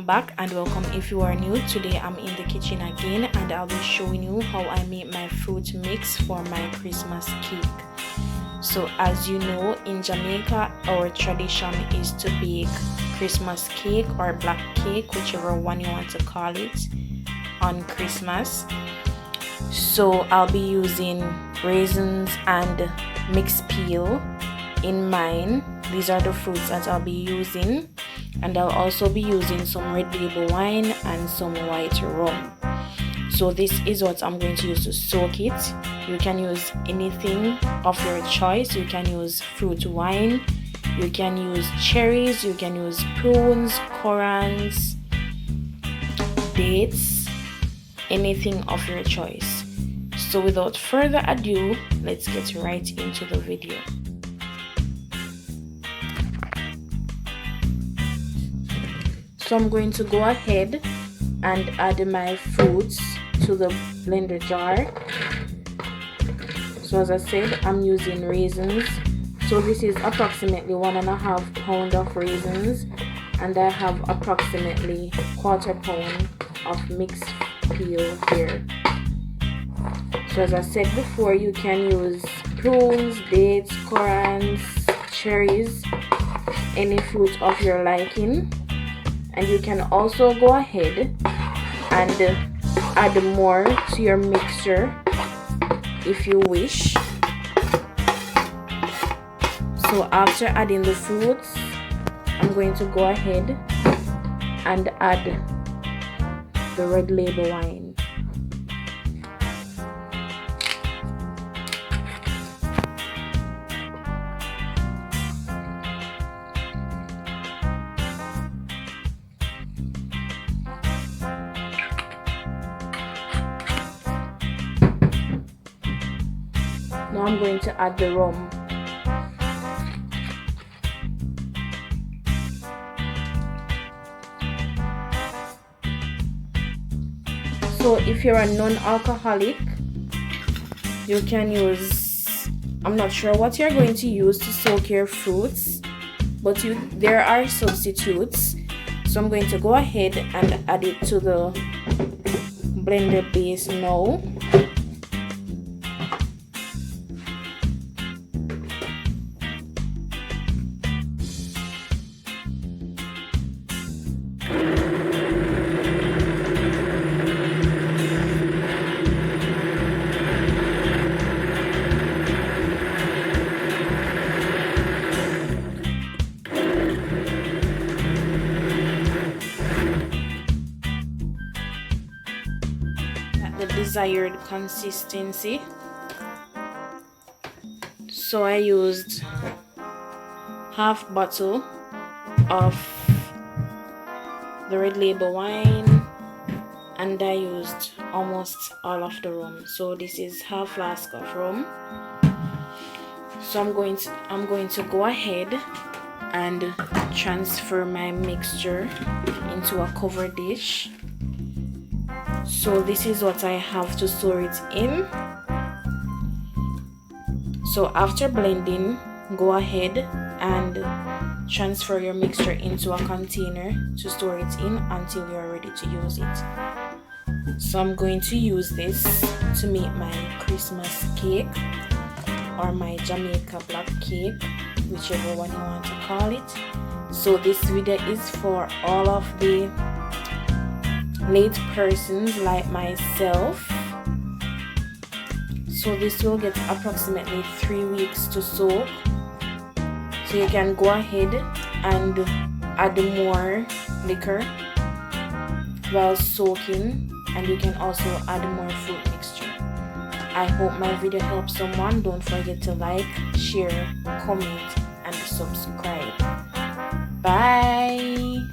welcome back and welcome if you are new. Today I'm in the kitchen again and I'll be showing you how I make my fruit mix for my Christmas cake. So as you know, in Jamaica our tradition is to bake Christmas cake or black cake, whichever one you want to call it, on Christmas. So I'll be using raisins and mixed peel in mine. These are the fruits that I'll be using, and I'll also be using some red label wine and some white rum. So this is what I'm going to use to soak it. You can use anything of your choice. You can use fruit wine, you can use cherries, you can use prunes, currants, dates, anything of your choice. So without further ado, let's get right into the video. So I'm going to go ahead and add my fruits to the blender jar. So as I said, I'm using raisins. So this is approximately 1.5 pound of raisins, and I have approximately 1/4 pound of mixed peel here. So as I said before, you can use prunes, dates, currants, cherries, any fruit of your liking. And you can also go ahead and add more to your mixture if you wish. So after adding the fruits, I'm going to go ahead and add the red label wine. Now I'm going to add the rum. So if you're a non-alcoholic, you can use, I'm not sure what you're going to use to soak your fruits, but there are substitutes. So I'm going to go ahead and add it to the blender base now. The desired consistency. So I used half bottle of the red label wine, and I used almost all of the rum. So this is half flask of rum. So I'm going to go ahead and transfer my mixture into a covered dish. So this is what I have to store it in. So after blending, go ahead and transfer your mixture into a container to store it in until you're ready to use it. So I'm going to use this to make my Christmas cake or my Jamaica black cake, whichever one you want to call it. So this video is for all of the late persons like myself. So this will get approximately 3 weeks to soak. So you can go ahead and add more liquor while soaking, and you can also add more fruit mixture. I hope my video helps someone. Don't forget to like, share, comment, and subscribe. Bye.